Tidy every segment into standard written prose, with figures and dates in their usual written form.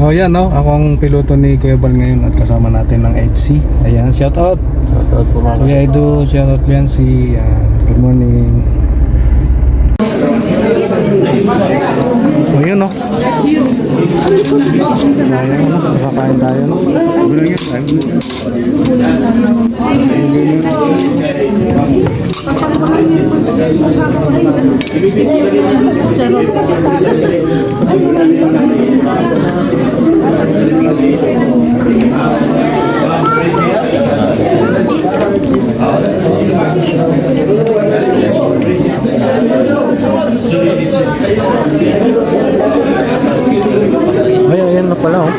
Oh yan no, akong piloto ni Kuya Bal ngayon at kasama natin ng HC. Ayan, shout out. Shout out po mga. Kuya Edu, shout out yan si good morning. Oh yun no. Ayan no, nakakain tayo no. Ay, ayan na pala oh.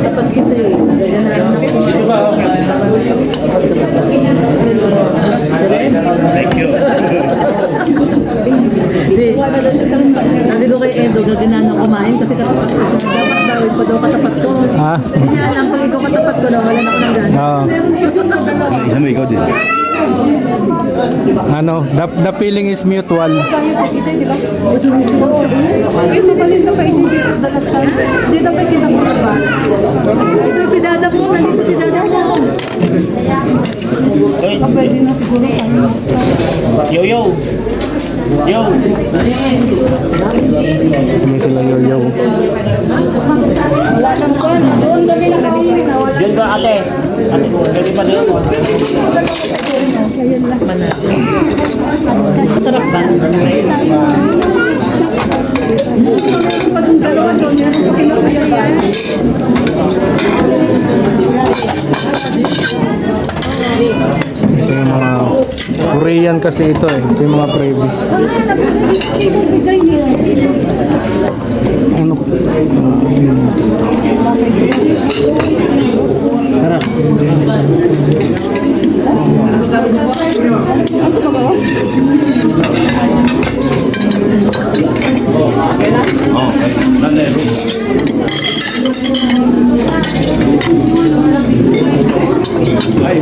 Dapat kasi gaganahan ako. Thank you. Sabi ko kay Edo, gaganahan ako kumain kasi katapat ko siya. Dapat daw, pa daw katapat ko. Ha? Hindi niya alam kung ikaw katapat ko na wala na ako ng gana. Oo. Alam mo, ikaw din. Ano, the feeling is mutual. Ito si Dada po, nandito si Dada po. Pwede na siguro tayo. Yo. Ano sila yo-yo? Wala lang po. Doon kami nakahuli na wala. Diyan ba ate? Ate, pwede pa doon? Sarap ba? Pag yung dalawa doon, meron ko kinakaya. Ito yung mga Korean kasi ito eh. Ito yung mga previs. Ano? Harap.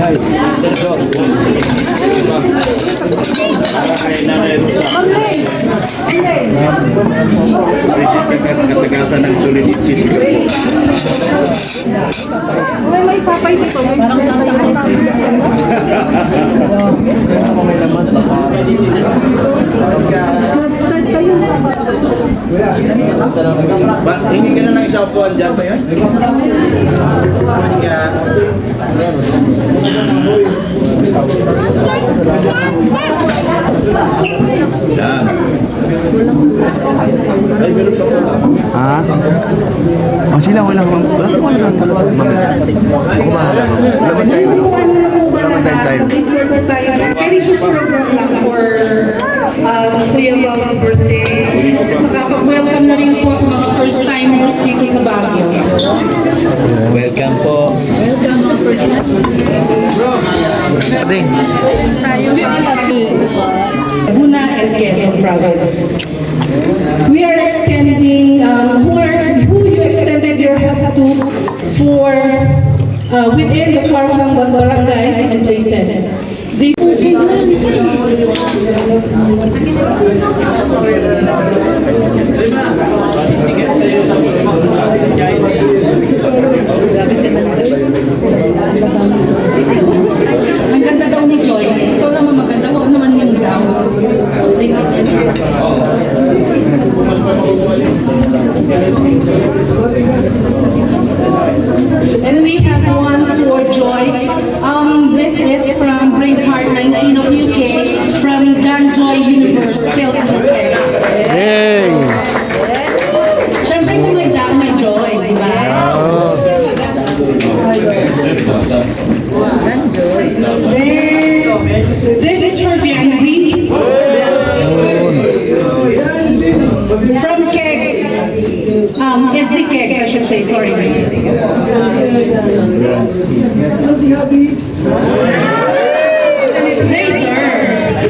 Hi. Katagasan ng solidity siguro. May sapay dito. May nag-start kayo. Hindi ka na ng isang upuan dyan ba yun? Ha? Sila wala kang mamaya. Ako bahala. Wala man tayo. Reserve tayo ng very short program lang for Kuya Val's birthday. At saka pag-welcome na rin po sa mga first-timers dito sa Baguio. Welcome po. Laguna and Quezon Province. We are extending, who you extended your help to for within the far-flung barangays and places. These ang ganda daw ni Joy. Ikaw naman maganda, huwag naman yung daw. And we have one for Joy. This is from Braveheart 19 of UK, from Dan Joy Universe, still in the kids. Yay! Siyempre kung may Dan, may Joy, di ba? Oh. Then, this is for Bianzi. From Kegs. It's the Kegs, I should say, sorry. Later.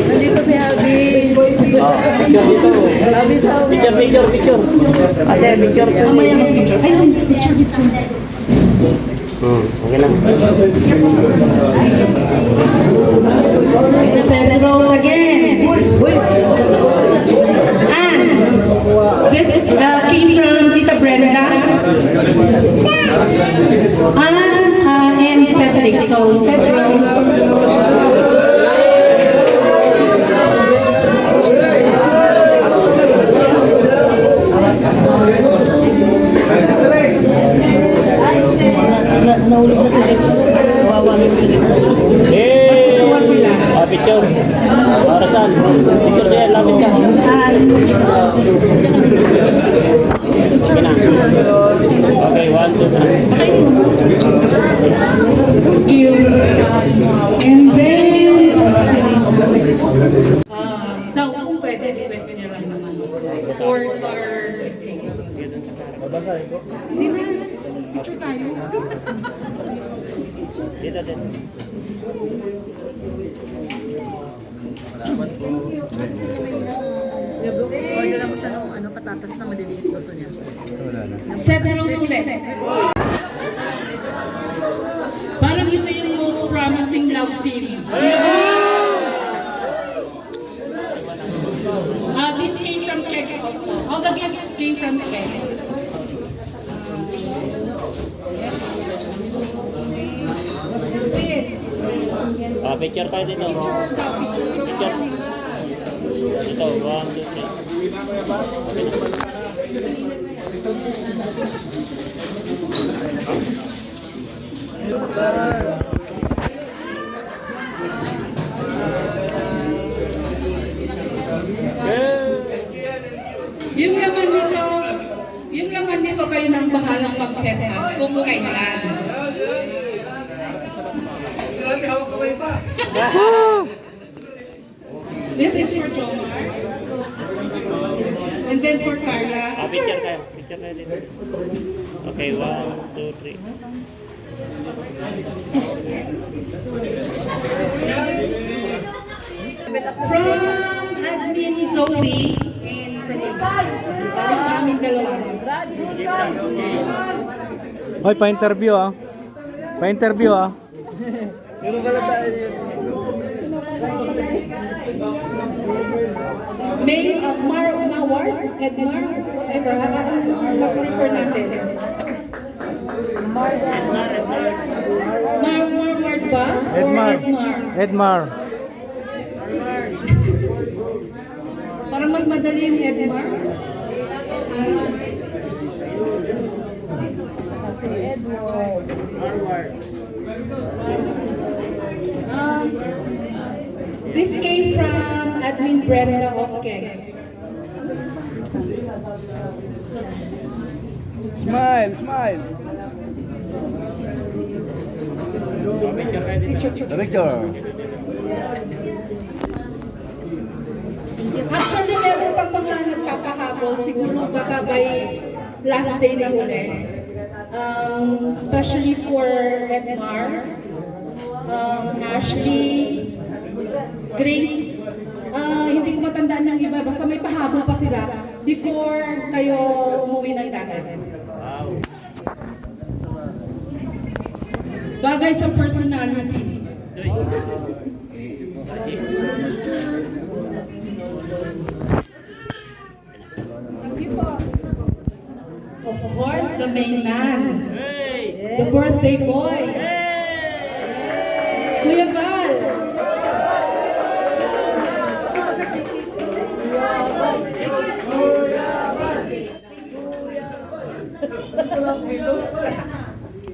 Nandito si Habi. Picture. Ate, picture. Mamaya mag-picture. Ayun, picture. Okay lang. St. Rose again. And this came from Tita Brenda. And Cedric. So, St. Rose. Nahulog na si Lex. Kawawa na si Lex. Matutuwa sila. Picture. Para saan? Picture siya, lapit ka. Okay, 1, 2, 3. Thank you. And then, daw kung pwede, request niya lang naman for our district. Hindi na, picture tayo. Dito. Order lang ko siya ng patatas na malinis gusto niya. St. Rose ulit. Parang ito yung most promising love team. This came from Kex also. All the gifts came from Kex. Picture tayo dito. Picture. Dito, 1, 2, 3. Yung laman nito kayo nang bahalang mag-set up kung kailan. This is for Jomar. And then for Carla. Picture tayo dito. Okay, 1, 2, 3. From Admin Zoe and from balik sa amin dalawa. Hoy, pa-interview ah. Pa-interview ah. May Mawar, Edmar, whatever. Mas prefer natin. Mawar ba? Or Edmar. Edmar? Edmar. Parang mas madali yung Edmar. Kasi Edward. This came from Admin Brenda of Kex. Smile. The picture. Actually, meron pang mga nagpapahabol. Siguro baka by last day na uli. Especially for Edmar, Ashley, Grace. Hindi ko matandaan yung iba. Basta may pahabol pa sila before kayo umuwi ng dagat. Bagay sa personality. Thank you po. Of course, the main man. The birthday boy. Kuya Val.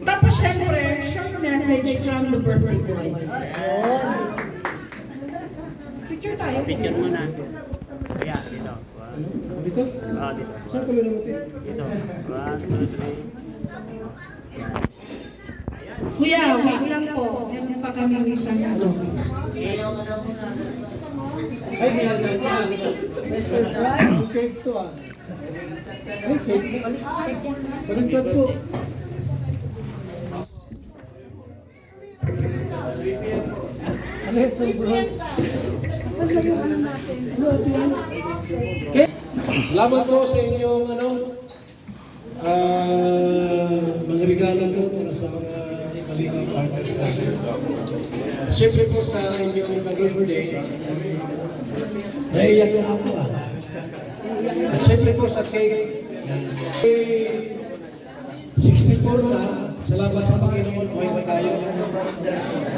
Tapos syempre, short message from the birthday boy. Picture tayo. Picture muna. Kaya, dito. Dito? Dito. Saan kami namuti? Dito. 1, 2, 3. Kuya, wait lang po. Meron pa kami isang ano. Salamat po sa inyong mga regalo po para sa mga Kalinga partners natin. Siyempre po sa inyong birthday, naiyak na ako At siyempre po sa cake, 64 na, salamat sa Panginoon, buhay pa tayo.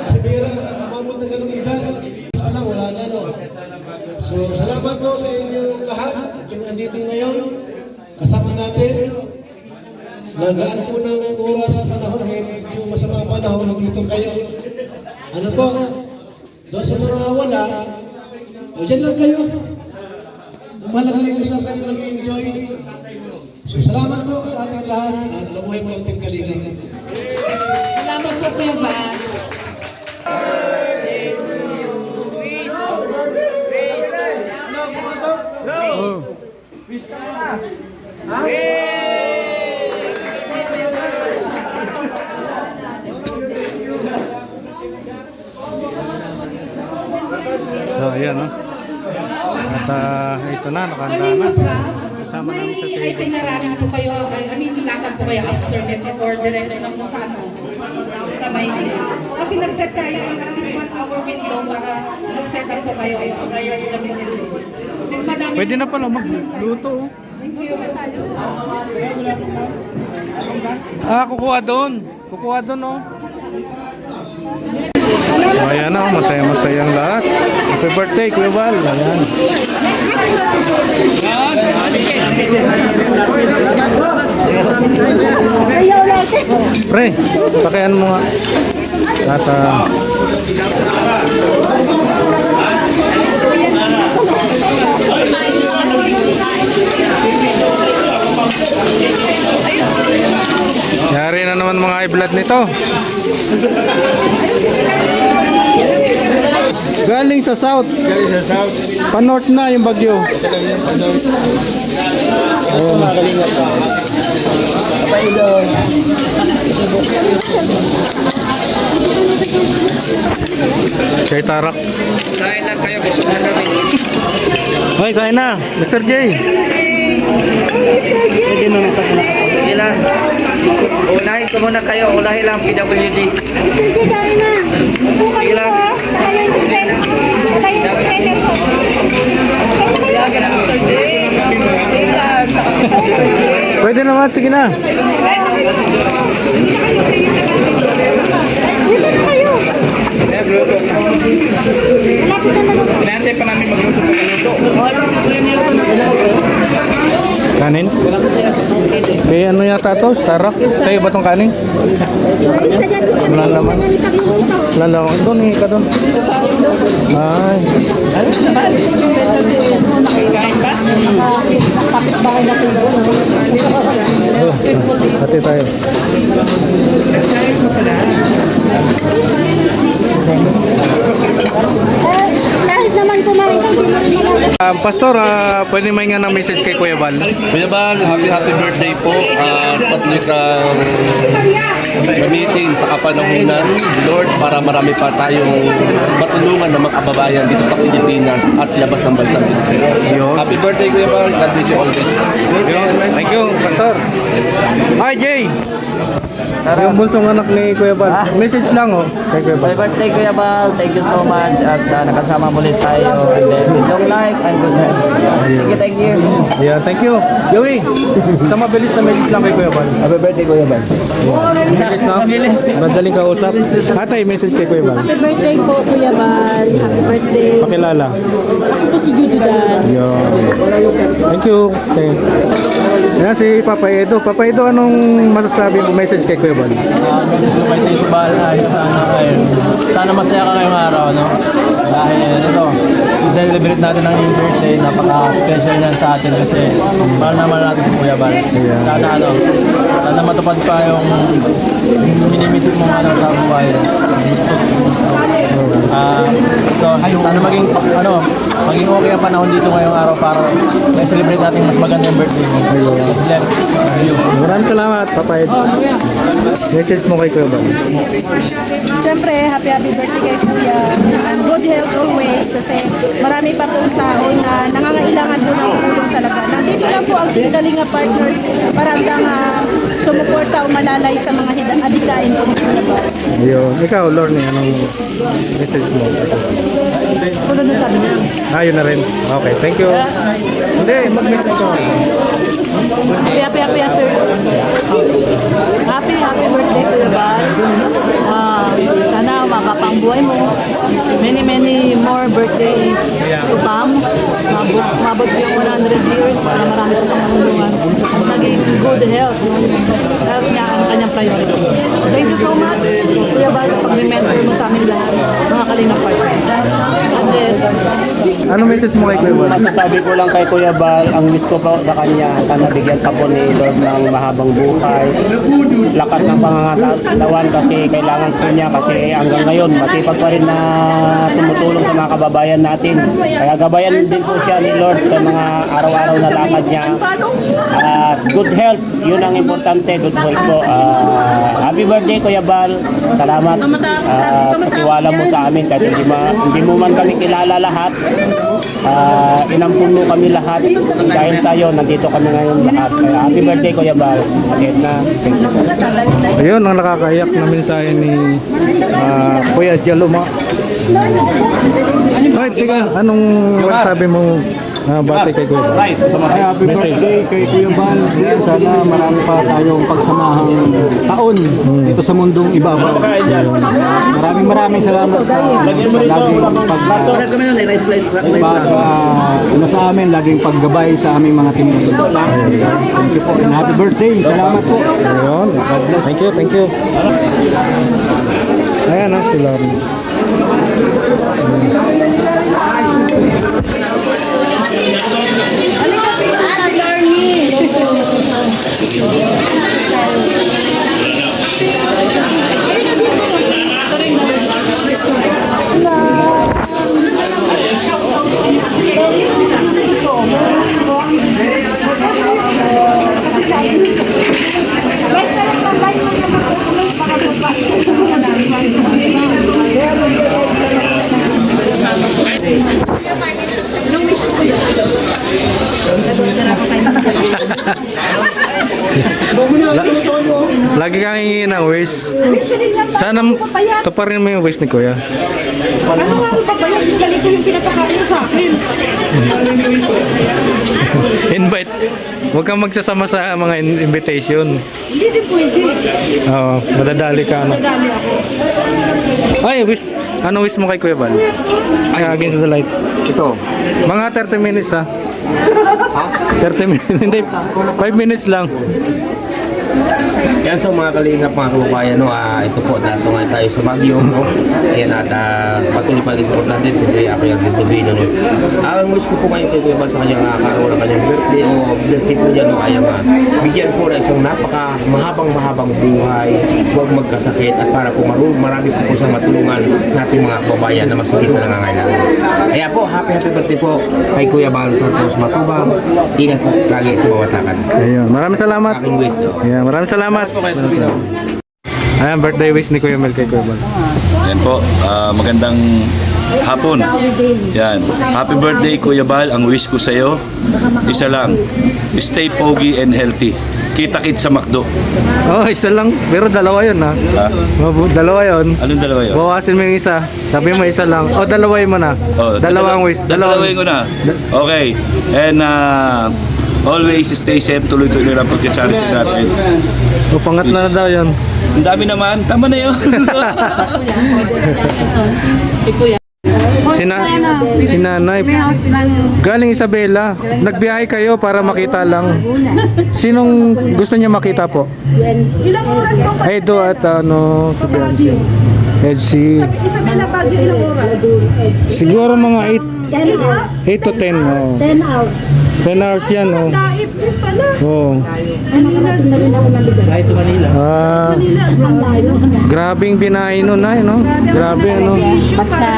Kasi bira, umabot na ganong edad, sana wala na So, salamat po sa inyong lahat at yung andito ngayon, kasama natin. Nagaan po ng oras sa panahon ngayon, medyo masama panahon, nandito kayo. Ano po? Doon sa mga wala, o dyan lang kayo. Ang mahalaga yung sa kayo mag-enjoy. So, salamat po sa ating lahat at mabuhay po ang Team Kalinga. Salamat po, Kuya Val. So, ayan, no? At ito na, nakahanda na. Kasama namin sa May table. itinerarin po kayo, lakad po kayo after that or diretso na po sa sa Maynila. Kasi nag-set tayo ng at least 1 hour window para mag-set up po kayo prior to the meeting. Since madami. Pwede na pala magluto. Oh. Thank you. Kukuha doon. Kukuha doon, oh. So, ayan na, masaya-masaya ang lahat. Happy birthday, Kuya Val. Ayan. Pre, pakian mo nga. At, yari na naman mga high blood nito. Galing sa south. Galing sa south. Pa-north na yung bagyo. Kay Tarak. Kain lang kayo, busog na kami. Hoy, kain na. Mr. J. Sige lang. Unahin ko muna kayo, ulahin lang PWD. Sige, tayo na. Upo Sige kayo lang. po. Tayo yung pwede. Tayo yung pwede po. Sige lang. Pwede naman, sige na. Dito na kayo. Malapit na naman. Hinahantay pa namin magluto sa kaluto. Kanin? Kaya ano yata to? Tarak? Sa'yo ba tong kanin? Alis na dyan. Wala naman. Wala naman. Doon, hingi ka doon. Ay. Kapit-bahay na tayo. Oh, hati tayo. Kahit naman kumain kang di mo rin malakas. Pastor, pwede may nga ng message kay Kuya Val? Kuya Bal, happy birthday po. Patuloy kang gamitin sa kapanahunan, Lord, para marami pa tayong matulungan ng mga kababayan dito sa Pilipinas at sa labas ng bansang Pilipinas. Happy birthday, Kuya Bal. God bless you always. Thank you, Pastor. Hi, Jay! Yung bunsong anak ni Kuya Val. Message lang, oh, kay Kuya Val. Happy birthday, Kuya Bal. Thank you so much. At nakasama muli tayo. And then, long life and good health. Thank you. Yeah, thank you. Joey, sa mabilis na message lang kay Kuya Val. Happy birthday, Kuya Bal. Mabilis na? Madaling kausap. Atay, message kay Kuya Val. Happy birthday po, Kuya Val. Happy birthday. Pakilala. Ako po si Judy Dan. Yo. Thank you. Okay. Yan si Papa Edo. Papa Edo, anong masasabi mo message kay Kuya Val? Birthday to Bal ay sana masaya ka ngayong araw, no? Dahil ito, i-celebrate natin ang iyong birthday, napaka-special yan sa atin kasi mahal naman natin si Kuya Bal. Sana matupad pa yung minimisit mong sa buhay. Sana maging okay ang panahon dito ngayong araw para i-celebrate natin mas magandang birthday mo. Bless you. Maraming salamat, Papa Edo. Message mo kay Kuya Val. siyempre, happy birthday kay Kuya. And good health always kasi marami pa pong tao na nangangailangan po ng tulong talaga. Nandito lang po ang Kalinga Partners para hanggang sumuporta o malalay sa mga adikain po. Ayun. Ikaw, Lorne, anong message mo? Tulad na sabi niya. Ayun na rin. Okay, thank you. Hindi, mag-message ko. Happy birthday Kuya Bal. Sana makapangbuhay mo. Many more birthdays to come. Mabot yung 100 years para marami pa pang tulungan. At naging good health. Health niya ang kanyang priority. Thank you so much Kuya Bal sa pag-remember mo sa amin lahat. Mga Kalinga Partners. And then, Ano message mo kay Kuya Bal? Masasabi ko lang kay Kuya Bal, ang wish ko pa sa kanya, sana bigyan pa po ni Lord ng mahabang buhay, lakas ng pangangatawan kasi kailangan po niya kasi hanggang ngayon masipag pa rin na tumutulong sa mga kababayan natin. Kaya gabayan din po siya ni Lord sa mga araw-araw na lakad niya. Good health, yun ang importante, good health po. Happy birthday Kuya Bal, salamat sa tiwala mo sa amin kahit hindi mo man kami kilala lahat. Inampun mo kami lahat dahil sa iyo nandito kami ngayon lahat. Kaya happy birthday Kuya Bal. Again na. Thank you. Ayun, ang nakakaiyak na mensahe ni Kuya Jaluma. Ay, teka, anong sabi mo bati kay Kuya Bal? Happy birthday kay Kuya Bal. Sana marami pa tayong pagsamahang taon dito sa mundong ibabaw. Maraming salamat sa laging sa amin, laging paggabay sa aming mga tinutulong. Thank you po. And happy birthday. Salamat po. Ayun, God bless. Thank you. Ayan, si Lorne. Lagi kang hingi ng wish. Sana tuparin mo yung wish ni Kuya. Ano nga ang pabayag? Ganito yung pinapakain sa akin. Invite. Huwag kang magsasama sa mga invitation. Hindi din pwede. Oo, madadali ka. Madami ako. Ay, wish. Ano wish mo kay Kuya Bal? Ay, against the light. Ito. Mga 30 minutes ha. 30 minutes. Hindi, 5 minutes lang. Yan sa mga kalingap mga kababayan, no, ito po, dato nga tayo sa Baguio, no? Ayan, at patuloy pa rin support natin, siyempre ako yung dito Bino, no? Ang wish ko po ngayon kay Kuya Bal sa kanyang karoon ng kanyang birthday o birthday po niya, no, ay bigyan po na isang mahabang buhay, huwag magkasakit at para po marami po sa matulungan natin mga kababayan na masakit na nangangailangan. Kaya po, happy birthday po kay Kuya Bal Santos Matubang. Ingat po lagi sa bawat lakad. Ayun, maraming salamat. Aking wish, no? Ayan, maraming salamat. Ayan, birthday wish ni Kuya Mel kay Kuya Bal. Yan po, magandang hapon. Yan. Happy birthday Kuya Bal. Ang wish ko sa iyo, isa lang. Stay pogi and healthy. Kita-kit sa McDo. Oh, isa lang. Pero dalawa yun ha. Dalawa yun. Anong dalawa yun? Bawasin mo yung isa. Sabi mo isa lang. O, dalawain mo na. Oh, Dalawang wish. Dalawin ko na. Okay. And always stay safe. Tuloy-tuloy lang pag-charity natin. O, pangatlo na daw yun. Ang dami naman. Tama na yun. Si Nanay. Galing Isabela. Nagbiyahe kayo para makita lang. Sinong gusto niya makita po? Ilang oras po pa? Edo at Edsi. Isabela Baguio, ilang oras? Siguro mga 8 to 10. Oh. 10 hours. 10 hours yan. Oh. Daip din pala. Oh. Ano na rin ako nabigas? Kahit to Manila. Ang layo. Grabing binahe nun na, no? Grabe, ano? basta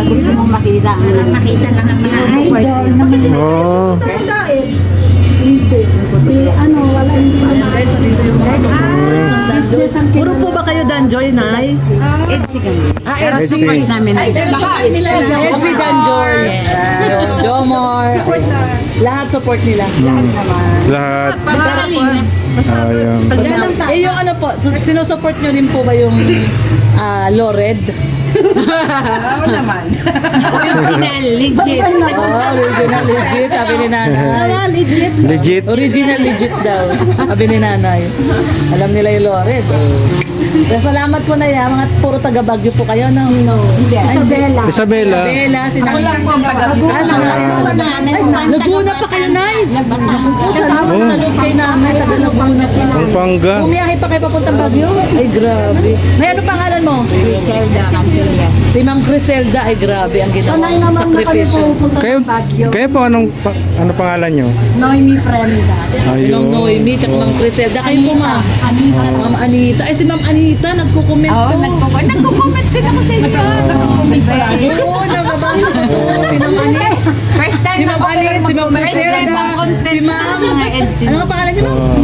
gusto mong makita lang ang mga idol naman. Oh. Daip. Hindi. Ano, wala hindi. Guys, dito yung Puro po ba kayo Danjoy, Nay? EDSI kami. EDSI. Support namin. EDSI Danjoy. Jomor. Lahat support nila. Lahat. Ayan. Yung ano po, sinusupport nyo rin po ba yung Lored? Oo naman. Original, legit. Original, legit. Sabi ni nanay. Legit. Legit. Original, legit daw. Sabi ni nanay. Alam nila yung Lored. Kaya salamat po na yan. Mga puro taga Baguio po kayo. Isabela. Isabela. Isabela, si nanay. po ang taga-Bicol. Laguna pa kayo, Nay. Salud kay nanay. Taga Laguna si nanay. Pampanga. Bumiyahe pa kayo papuntang Baguio? Ay, grabe. Nay, ano pangalan mo? Griselda Cantilla. Si Ma'am Griselda. Ay, grabe. Ang ginawa. Sakripisyo. Kayo po, ano pangalan nyo? Noemi Prenda. Yung Noemi, tsaka Ma'am Griselda. Kayo po, Ma'am. Ma'am Anita. Ay, si Ma'am Anita, nagko-comment Oo, to. nagko-comment din ako sa inyo. Nagko-comment ba yan? Oo, nababasa ko to. Si Ma'am Anit. First time Si Ma'am Anit, si Ma'am Griselda. Si Ma'am. Ano nga pangalan niyo, Ma'am?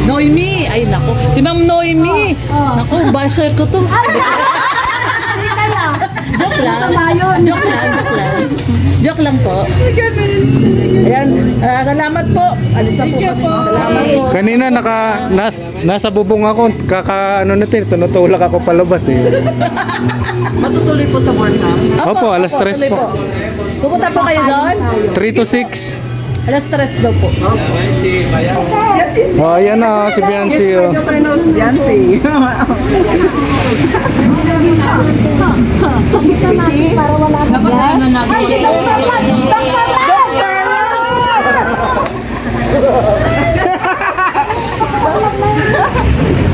Noemi. Ay, nako. Si Ma'am Noemi. Nako, basher ko to. Joke lang. Joke lang. Joke lang po. Ayan, salamat po. Alisa po kami. Salamat po. Kanina nasa bubong ako, tinutulak ako palabas eh. Matutuloy po sa workshop? Opo, alas 3 po. Pupunta po kayo doon? 3 to 6. Alas 3 daw po. Oh, ayan na, si Biancy. Oh.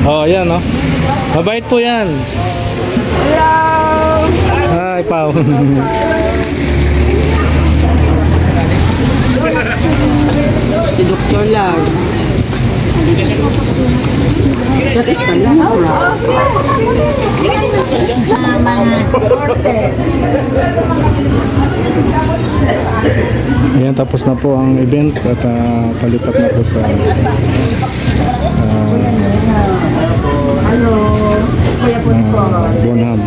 Oh, ayan oh. Mabait po yan. Hello! Hi, Pao. Si Dr. Lar. That is the Ayan, tapos na po ang event at palipat na po sa Bonham.